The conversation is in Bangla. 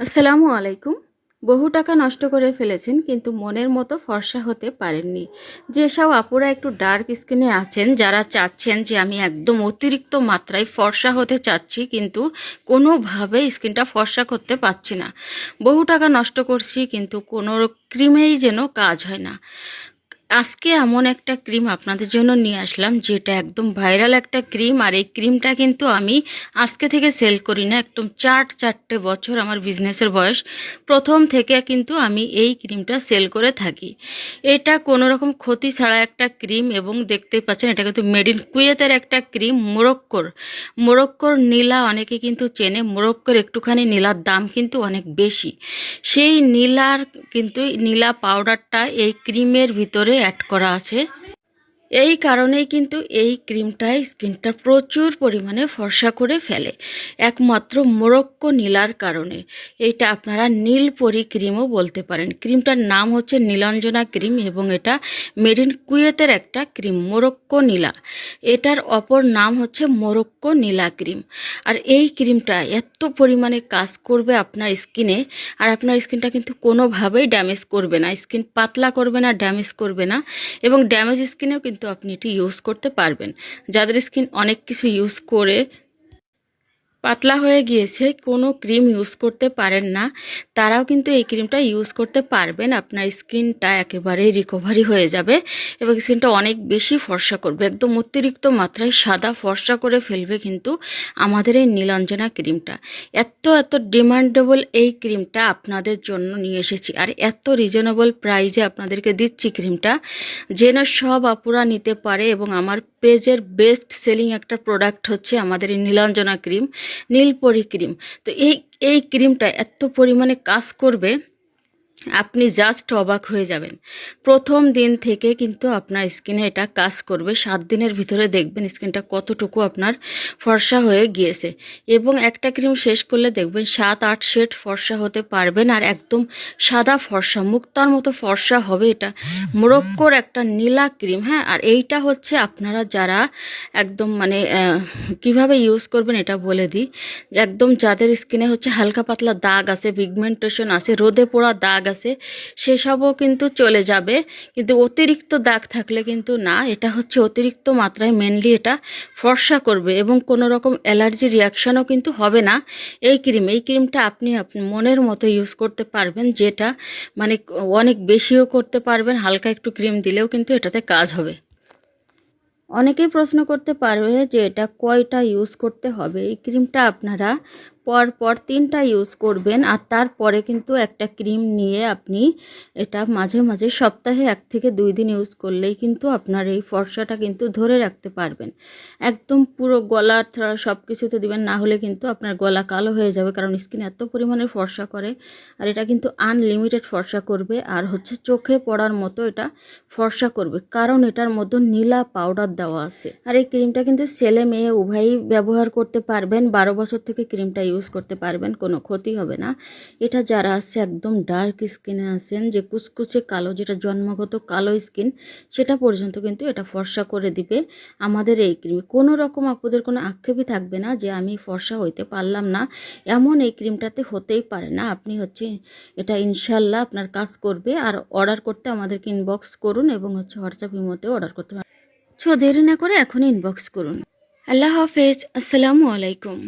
আসসালামু আলাইকুম। বহু টাকা নষ্ট করে ফেলেছেন কিন্তু মনের মতো ফর্সা হতে পারেননি। যেসব আপুরা একটু ডার্ক স্কিনে আছেন, যারা চাচ্ছেন যে আমি একদম অতিরিক্ত মাত্রায় ফর্সা হতে চাচ্ছি কিন্তু কোনোভাবেই স্কিনটা ফর্সা করতে পারছি না, বহু টাকা নষ্ট করছি কিন্তু কোনো ক্রিমেই যেন কাজ হয় না। আজকে এমন একটা ক্রিম আপনাদের জন্য নিয়ে আসলাম যেটা একদম ভাইরাল একটা ক্রিম। আর এই ক্রিমটা কিন্তু আমি আজকে থেকে সেল করি না, একদম চারটে বছর আমার বিজনেসের বয়স। প্রথম থেকে কিন্তু আমি এই ক্রিমটা সেল করে থাকি। এটা কোনো রকম ক্ষতি ছাড়া একটা ক্রিম, এবং দেখতে পাচ্ছেন এটা কিন্তু মেড ইন কুয়েতের একটা ক্রিম। মোরক্কোর নীলা অনেকে কিন্তু চেনে। মোরক্কোর একটুখানি নীলার দাম কিন্তু অনেক বেশি। সেই নীলা পাউডারটা এই ক্রিমের ভিতরে অ্যাড করা আছে। এই কারণেই কিন্তু এই ক্রিমটায় স্কিনটা প্রচুর পরিমাণে ফর্সা করে ফেলে, একমাত্র মোরক্কো নীলার কারণে। এইটা আপনারা নীলপরি ক্রিমও বলতে পারেন। ক্রিমটার নাম হচ্ছে নীলাঞ্জনা ক্রিম, এবং এটা মেড ইন কুয়েতের একটা ক্রিম, মোরক্কো নীলা। এটার অপর নাম হচ্ছে মোরক্কো নীলা ক্রিম। আর এই ক্রিমটা এত পরিমাণে কাজ করবে আপনার স্কিনে, আর আপনার স্কিনটা কিন্তু কোনোভাবেই ড্যামেজ করবে না, স্কিন পাতলা করবে না, ড্যামেজ করবে না। এবং ড্যামেজ স্কিনেও কিন্তু আপনি এটি ইউজ করতে পারবেন। যাদের স্কিন অনেক কিছু ইউজ করে পাতলা হয়ে গিয়েছে, কোনো ক্রিম ইউজ করতে পারেন না, তারাও কিন্তু এই ক্রিমটা ইউজ করতে পারবেন। আপনার স্কিনটা একেবারে রিকভারি হয়ে যাবে এবং স্কিনটা অনেক বেশি ফর্সা করবে, একদম অতিরিক্ত মাত্রায় সাদা ফর্সা করে ফেলবে কিন্তু আমাদের এই নীলাঞ্জনা ক্রিমটা। এত ডিমান্ডেবল এই ক্রিমটা আপনাদের জন্য নিয়ে এসেছি, আর এত রিজনেবল প্রাইসে আপনাদেরকে দিচ্ছি ক্রিমটা, যেন সব আপুরা নিতে পারে। এবং আমার পেজের বেস্ট সেলিং একটা প্রোডাক্ট হচ্ছে আমাদের এই নীলাঞ্জনা ক্রিম, নীলপরি ক্রিম। তো এই ক্রিমটা এত পরিমাণে কাজ করবে, আপনি জাস্ট অবাক হয়ে যাবেন। প্রথম দিন থেকে কিন্তু আপনার স্কিনে এটা কাজ করবে। 7 দিনের ভিতরে দেখবেন স্কিনটা কতটুকু আপনার ফর্সা হয়ে গিয়েছে। এবং একটা ক্রিম শেষ করলে দেখবেন 7-8 শেড ফর্সা হতে পারবেন, আর একদম সাদা ফর্সা, মুক্তার মতো ফর্সা হবে। এটা মোরক্কোর একটা নীলা ক্রিম, হ্যাঁ। আর এইটা হচ্ছে আপনারা যারা একদম কিভাবে ইউজ করবেন এটা বলে দিই। যে একদম যাদের স্কিনে হচ্ছে হালকা পাতলা দাগ আছে, পিগমেন্টেশন আছে, রোদে পোড়া দাগ আছে, সেসবও কিন্তু চলে যাবে। কিন্তু অতিরিক্ত দাগ থাকলে কিন্তু না। এটা হচ্ছে অতিরিক্ত মাত্রায় মেনলি এটা ফর্সা করবে, এবং কোনো রকম অ্যালার্জি রিয়াকশানও কিন্তু হবে না এই ক্রিমটা আপনি মনের মতো ইউজ করতে পারবেন, যেটা মানে অনেক বেশিও করতে পারবেন। হালকা একটু ক্রিম দিলেও কিন্তু এটাতে কাজ হবে। অনেকেই প্রশ্ন করতে পারবে যে এটা কয়টা ইউজ করতে হবে। এই ক্রিমটা আপনারা পর 3টা ইউজ করবেন, আর তারপরে কিন্তু একটা ক্রিম নিয়ে আপনি এটা মাঝে মাঝে সপ্তাহে 1 থেকে 2 দিন ইউজ করলেই কিন্তু আপনার এই ফর্সাটা কিন্তু ধরে রাখতে পারবেন। একদম পুরো গলা সব কিছুতে দিবেন, না হলে কিন্তু আপনার গলা কালো হয়ে যাবে, কারণ স্কিন এত পরিমাণে ফর্সা করে। আর এটা কিন্তু আনলিমিটেড ফর্সা করবে, আর হচ্ছে চোখে পড়ার মতো এটা ফর্সা করবে, কারণ এটার মধ্যে নীলা পাউডার দেওয়া আছে। আর এই ক্রিমটা কিন্তু ছেলে মেয়ে উভয়ই ব্যবহার করতে পারবেন। 12 বছর থেকে ক্রিমটা ইউজ করতে পারবেন, কোনো ক্ষতি হবে না। এটা যারা আছে একদম ডার্ক স্কিনে আছেন, যে কুচকুচে কালো, যেটা জন্মগত কালো স্কিন, সেটা পর্যন্ত কিন্তু এটা ফর্সা করে দিবে আমাদের এই ক্রিমে। কোনো রকম আপনাদের কোনো আক্ষেপই থাকবে না যে আমি ফর্সা হইতে পারলাম না, এমন এই ক্রিমটাতে হতেই পারে না। আপনি হচ্ছে এটা ইনশাল্লাহ আপনার কাজ করবে। আর অর্ডার করতে আমাদেরকে ইনবক্স করুন, এবং হচ্ছে হোয়াটসঅ্যাপ ইমোতে অর্ডার করতে পারেন। দেরি না করে এখনই ইনবক্স করুন। আল্লাহ হাফেজ, আসসালামু আলাইকুম।